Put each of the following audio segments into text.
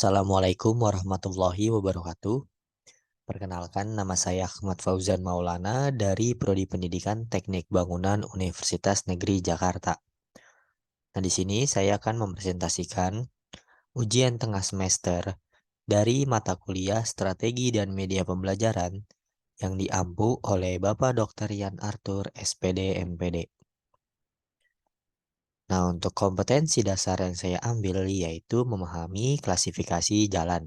Assalamualaikum warahmatullahi wabarakatuh. Perkenalkan, nama saya Ahmad Fauzan Maulana dari Prodi Pendidikan Teknik Bangunan Universitas Negeri Jakarta. Nah, di sini saya akan mempresentasikan ujian tengah semester dari mata kuliah Strategi dan Media Pembelajaran yang diampu oleh Bapak Dr. Yan Arthur, SPD, MPD. Nah, untuk kompetensi dasar yang saya ambil yaitu memahami klasifikasi jalan.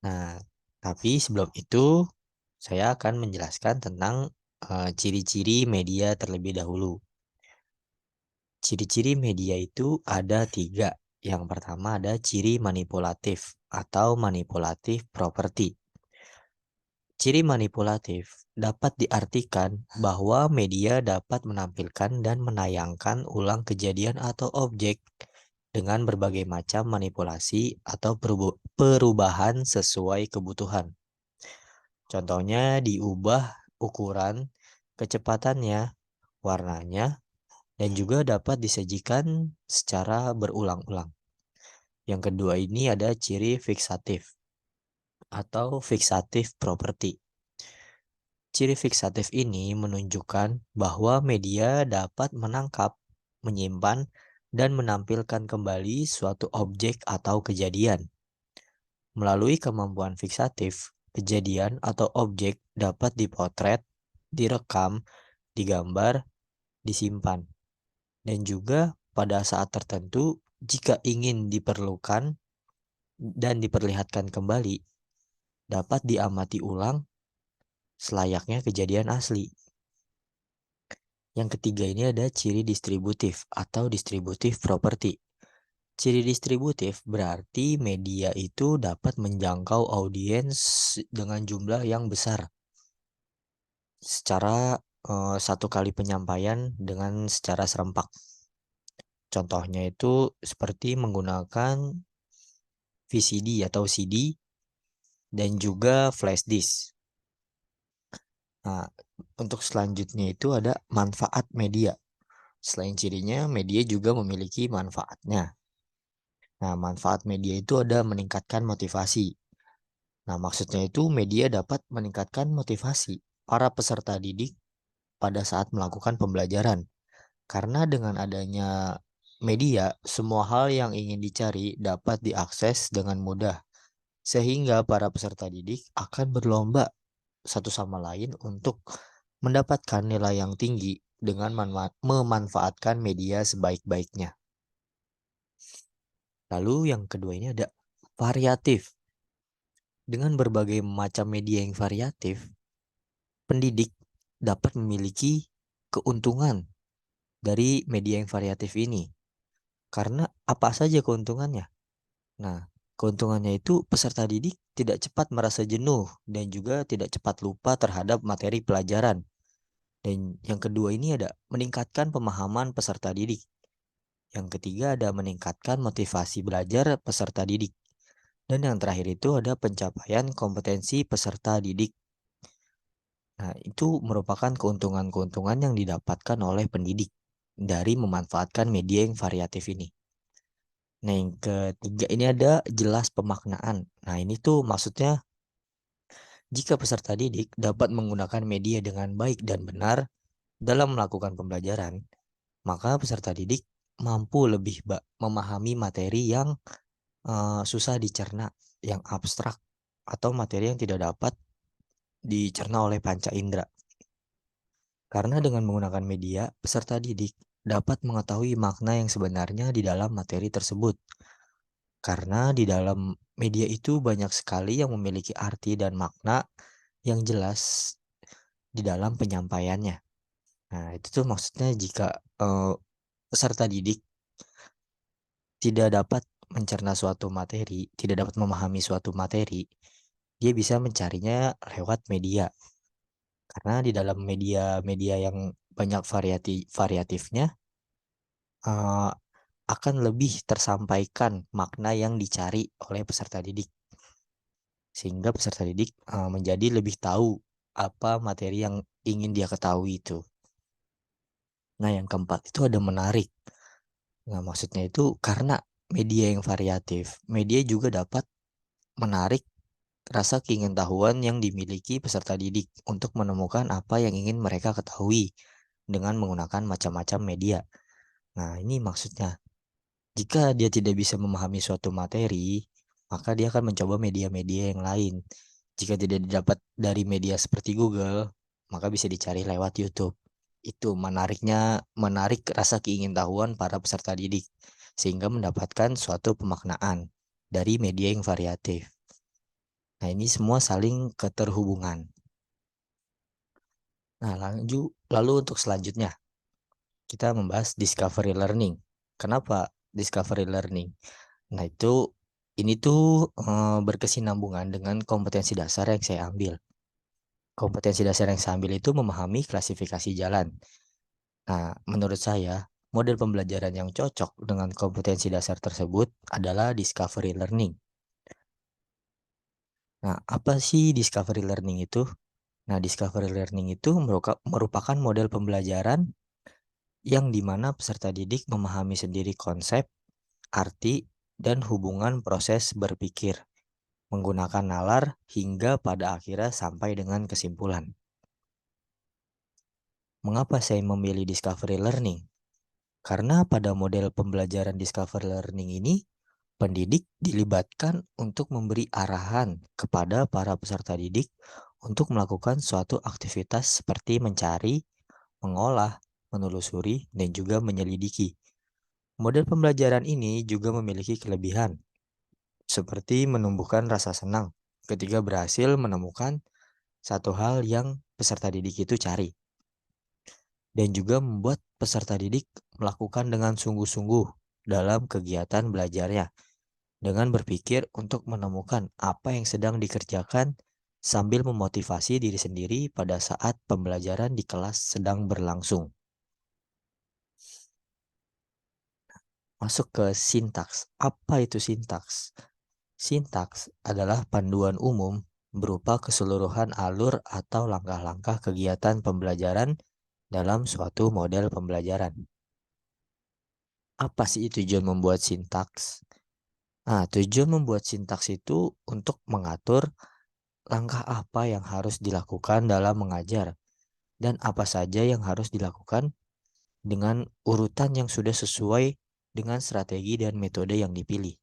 Nah, tapi sebelum itu saya akan menjelaskan tentang ciri-ciri media terlebih dahulu. Ciri-ciri media itu ada tiga. Yang pertama ada ciri manipulatif atau manipulatif property. Ciri manipulatif dapat diartikan bahwa media dapat menampilkan dan menayangkan ulang kejadian atau objek dengan berbagai macam manipulasi atau perubahan sesuai kebutuhan. Contohnya diubah ukuran, kecepatannya, warnanya, dan juga dapat disajikan secara berulang-ulang. Yang kedua ini ada ciri fiksatif atau fiksatif property. Ciri fiksatif ini menunjukkan bahwa media dapat menangkap, menyimpan, dan menampilkan kembali suatu objek atau kejadian. Melalui kemampuan fiksatif, kejadian atau objek dapat dipotret, direkam, digambar, disimpan. Dan juga pada saat tertentu, jika ingin diperlukan dan diperlihatkan kembali, dapat diamati ulang selayaknya kejadian asli. Yang ketiga ini ada ciri distributif atau distributif property. Ciri distributif berarti media itu dapat menjangkau audiens dengan jumlah yang besar secara satu kali penyampaian dengan secara serempak. Contohnya itu seperti menggunakan VCD atau CD dan juga flash disk. Nah, untuk selanjutnya itu ada manfaat media. Selain cirinya, media juga memiliki manfaatnya. Nah, manfaat media itu ada meningkatkan motivasi. Nah, maksudnya itu media dapat meningkatkan motivasi para peserta didik pada saat melakukan pembelajaran. Karena dengan adanya media, semua hal yang ingin dicari dapat diakses dengan mudah. Sehingga para peserta didik akan berlomba satu sama lain untuk mendapatkan nilai yang tinggi dengan memanfaatkan media sebaik-baiknya. Lalu yang kedua ini ada variatif. Dengan berbagai macam media yang variatif, pendidik dapat memiliki keuntungan dari media yang variatif ini. Karena apa saja keuntungannya? Nah, keuntungannya itu peserta didik tidak cepat merasa jenuh dan juga tidak cepat lupa terhadap materi pelajaran. Dan yang kedua ini ada meningkatkan pemahaman peserta didik. Yang ketiga ada meningkatkan motivasi belajar peserta didik. Dan yang terakhir itu ada pencapaian kompetensi peserta didik. Nah, itu merupakan keuntungan-keuntungan yang didapatkan oleh pendidik dari memanfaatkan media yang variatif ini. Nah, yang ketiga ini ada jelas pemaknaan. Nah, ini tuh maksudnya jika peserta didik dapat menggunakan media dengan baik dan benar dalam melakukan pembelajaran, maka peserta didik mampu lebih memahami materi yang susah dicerna, yang abstrak, atau materi yang tidak dapat dicerna oleh panca indera. Karena dengan menggunakan media, peserta didik dapat mengetahui makna yang sebenarnya di dalam materi tersebut. Karena di dalam media itu banyak sekali yang memiliki arti dan makna yang jelas di dalam penyampaiannya. Nah, itu tuh maksudnya jika peserta didik tidak dapat mencerna suatu materi, tidak dapat memahami suatu materi, dia bisa mencarinya lewat media. Karena di dalam media-media yang banyak variatifnya eh, akan lebih tersampaikan makna yang dicari oleh peserta didik. Sehingga peserta didik menjadi lebih tahu apa materi yang ingin dia ketahui itu. Nah, yang keempat itu ada menarik. Nah, maksudnya itu karena media yang variatif, media juga dapat menarik rasa keingintahuan yang dimiliki peserta didik untuk menemukan apa yang ingin mereka ketahui dengan menggunakan macam-macam media. Nah, ini maksudnya. Jika dia tidak bisa memahami suatu materi, maka dia akan mencoba media-media yang lain. Jika tidak didapat dari media seperti Google, maka bisa dicari lewat YouTube. Itu menarik rasa keingintahuan para peserta didik, sehingga mendapatkan suatu pemaknaan dari media yang variatif. Nah, ini semua saling keterhubungan. Nah, lalu untuk selanjutnya, kita membahas discovery learning. Kenapa discovery learning? Nah, ini tuh berkesinambungan dengan kompetensi dasar yang saya ambil. Kompetensi dasar yang saya ambil itu memahami klasifikasi jalan. Nah, menurut saya, model pembelajaran yang cocok dengan kompetensi dasar tersebut adalah discovery learning. Nah, apa sih discovery learning itu? Nah, discovery learning itu merupakan model pembelajaran yang dimana peserta didik memahami sendiri konsep, arti, dan hubungan proses berpikir, menggunakan nalar hingga pada akhirnya sampai dengan kesimpulan. Mengapa saya memilih discovery learning? Karena pada model pembelajaran discovery learning ini, pendidik dilibatkan untuk memberi arahan kepada para peserta didik untuk melakukan suatu aktivitas seperti mencari, mengolah, menelusuri, dan juga menyelidiki. Model pembelajaran ini juga memiliki kelebihan, seperti menumbuhkan rasa senang ketika berhasil menemukan satu hal yang peserta didik itu cari, dan juga membuat peserta didik melakukan dengan sungguh-sungguh dalam kegiatan belajarnya, dengan berpikir untuk menemukan apa yang sedang dikerjakan sambil memotivasi diri sendiri pada saat pembelajaran di kelas sedang berlangsung. Masuk ke sintaks. Apa itu sintaks? Sintaks adalah panduan umum berupa keseluruhan alur atau langkah-langkah kegiatan pembelajaran dalam suatu model pembelajaran. Apa sih tujuan membuat sintaks? Nah, tujuan membuat sintaks itu untuk mengatur langkah apa yang harus dilakukan dalam mengajar dan apa saja yang harus dilakukan dengan urutan yang sudah sesuai dengan strategi dan metode yang dipilih.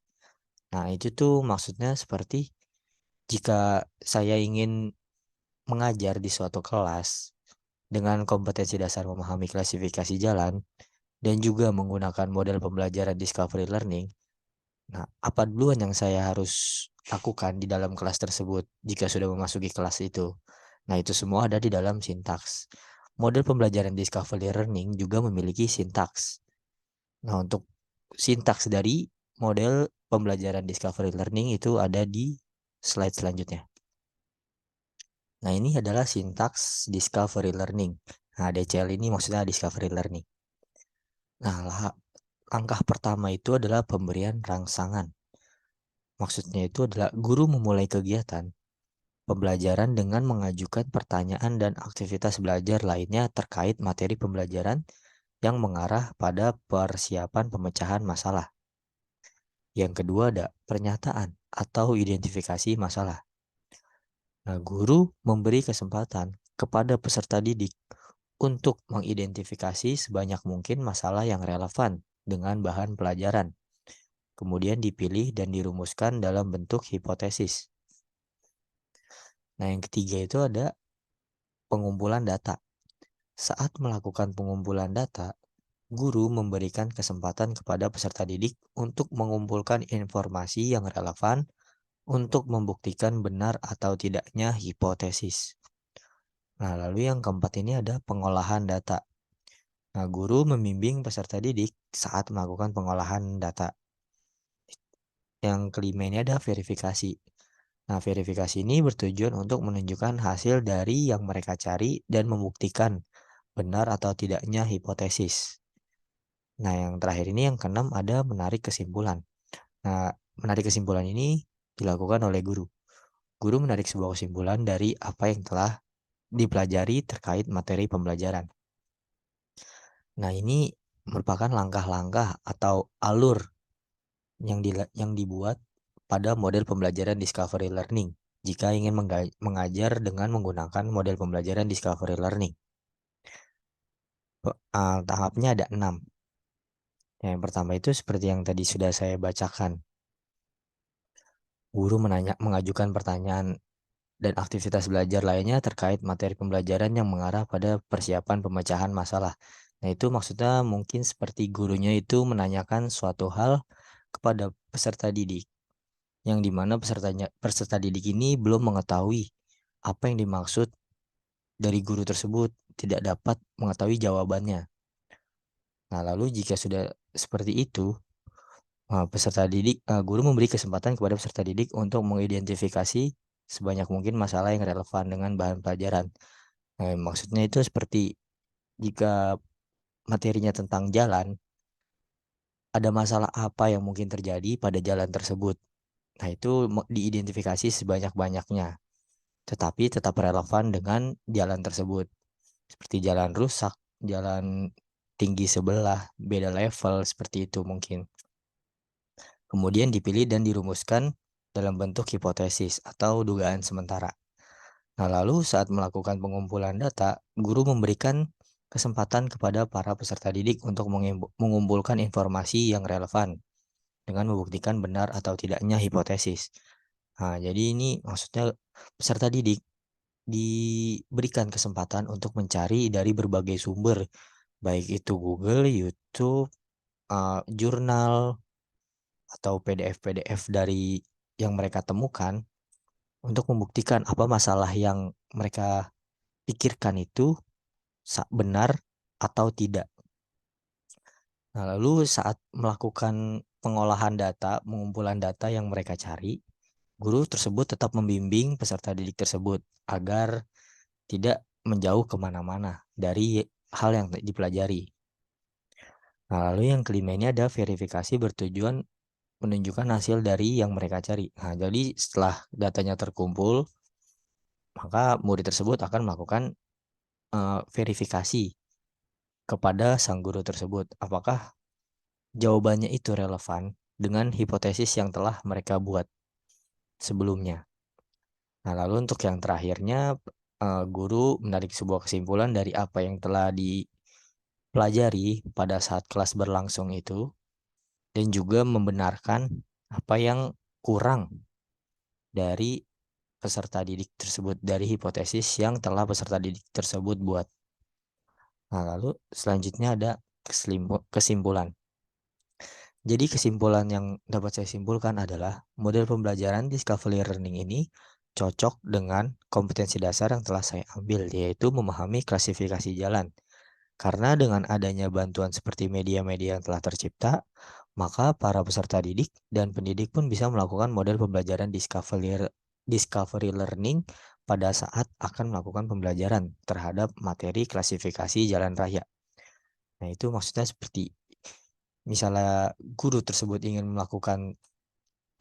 Nah, itu tuh maksudnya seperti jika saya ingin mengajar di suatu kelas dengan kompetensi dasar memahami klasifikasi jalan dan juga menggunakan model pembelajaran discovery learning. Nah, apa duluan yang saya harus lakukan di dalam kelas tersebut jika sudah memasuki kelas itu? Nah, itu semua ada di dalam sintaks. Model pembelajaran discovery learning juga memiliki sintaks. Nah, untuk sintaks dari model pembelajaran discovery learning itu ada di slide selanjutnya. Nah, ini adalah sintaks discovery learning. Nah, DCL ini maksudnya discovery learning. Nah, langkah pertama itu adalah pemberian rangsangan. Maksudnya itu adalah guru memulai kegiatan pembelajaran dengan mengajukan pertanyaan dan aktivitas belajar lainnya terkait materi pembelajaran yang mengarah pada persiapan pemecahan masalah. Yang kedua ada pernyataan atau identifikasi masalah. Nah, guru memberi kesempatan kepada peserta didik untuk mengidentifikasi sebanyak mungkin masalah yang relevan dengan bahan pelajaran, kemudian dipilih dan dirumuskan dalam bentuk hipotesis. Nah, yang ketiga itu ada pengumpulan data. Saat melakukan pengumpulan data, guru memberikan kesempatan kepada peserta didik untuk mengumpulkan informasi yang relevan untuk membuktikan benar atau tidaknya hipotesis. Nah, lalu yang keempat ini ada pengolahan data. Nah, guru membimbing peserta didik saat melakukan pengolahan data. Yang kelima ini ada verifikasi. Nah, verifikasi ini bertujuan untuk menunjukkan hasil dari yang mereka cari dan membuktikan benar atau tidaknya hipotesis. Nah, yang terakhir ini yang keenam ada menarik kesimpulan. Nah, menarik kesimpulan ini dilakukan oleh guru. Guru menarik sebuah kesimpulan dari apa yang telah dipelajari terkait materi pembelajaran. Nah, ini merupakan langkah-langkah atau alur yang dibuat pada model pembelajaran discovery learning jika ingin mengajar dengan menggunakan model pembelajaran discovery learning. Tahapnya ada 6. Yang pertama itu seperti yang tadi sudah saya bacakan. Guru mengajukan pertanyaan dan aktivitas belajar lainnya terkait materi pembelajaran yang mengarah pada persiapan pemecahan masalah. Nah, itu maksudnya mungkin seperti gurunya itu menanyakan suatu hal kepada peserta didik, yang dimana peserta didik ini belum mengetahui apa yang dimaksud dari guru tersebut, tidak dapat mengetahui jawabannya. Nah, lalu jika sudah seperti itu, guru memberi kesempatan kepada peserta didik untuk mengidentifikasi sebanyak mungkin masalah yang relevan dengan bahan pelajaran. Maksudnya itu seperti jika materinya tentang jalan, ada masalah apa yang mungkin terjadi pada jalan tersebut. Nah, itu diidentifikasi sebanyak-banyaknya, tetapi tetap relevan dengan jalan tersebut. Seperti jalan rusak, jalan tinggi sebelah, beda level, seperti itu mungkin. Kemudian dipilih dan dirumuskan dalam bentuk hipotesis atau dugaan sementara. Nah, lalu saat melakukan pengumpulan data, guru memberikan kesempatan kepada para peserta didik untuk mengumpulkan informasi yang relevan dengan membuktikan benar atau tidaknya hipotesis. Nah, jadi ini maksudnya peserta didik diberikan kesempatan untuk mencari dari berbagai sumber, baik itu Google, YouTube, jurnal, atau PDF-PDF dari yang mereka temukan untuk membuktikan apa masalah yang mereka pikirkan itu benar atau tidak. Nah, lalu saat melakukan pengolahan data, pengumpulan data yang mereka cari, guru tersebut tetap membimbing peserta didik tersebut agar tidak menjauh kemana-mana dari hal yang dipelajari. Nah, lalu yang kelima ini ada verifikasi bertujuan menunjukkan hasil dari yang mereka cari. Nah, jadi setelah datanya terkumpul, maka murid tersebut akan melakukan verifikasi kepada sang guru tersebut. Apakah jawabannya itu relevan dengan hipotesis yang telah mereka buat sebelumnya. Nah, lalu untuk yang terakhirnya, guru menarik sebuah kesimpulan dari apa yang telah dipelajari pada saat kelas berlangsung itu, dan juga membenarkan apa yang kurang dari peserta didik tersebut, dari hipotesis yang telah peserta didik tersebut buat. Nah, lalu selanjutnya ada kesimpulan. Jadi kesimpulan yang dapat saya simpulkan adalah model pembelajaran discovery learning ini cocok dengan kompetensi dasar yang telah saya ambil, yaitu memahami klasifikasi jalan. Karena dengan adanya bantuan seperti media-media yang telah tercipta, maka para peserta didik dan pendidik pun bisa melakukan model pembelajaran discovery learning pada saat akan melakukan pembelajaran terhadap materi klasifikasi jalan raya. Nah, itu maksudnya seperti misalnya guru tersebut ingin melakukan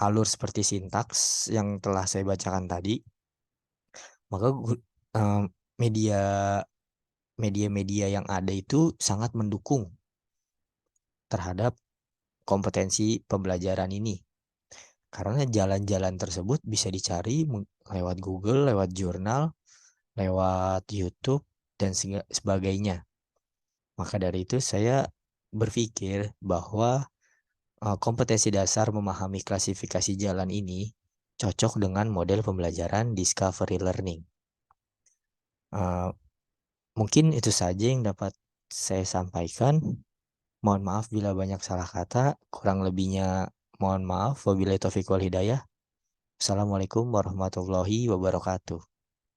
alur seperti sintaks yang telah saya bacakan tadi, maka media media-media yang ada itu sangat mendukung terhadap kompetensi pembelajaran ini. Karena jalan-jalan tersebut bisa dicari lewat Google, lewat jurnal, lewat YouTube, dan sebagainya. Maka dari itu saya berpikir bahwa kompetensi dasar memahami klasifikasi jalan ini cocok dengan model pembelajaran discovery learning. Mungkin itu saja yang dapat saya sampaikan. Mohon maaf bila banyak salah kata, kurang lebihnya mohon maaf. Wabillahi taufiq wal hidayah. Assalamualaikum warahmatullahi wabarakatuh.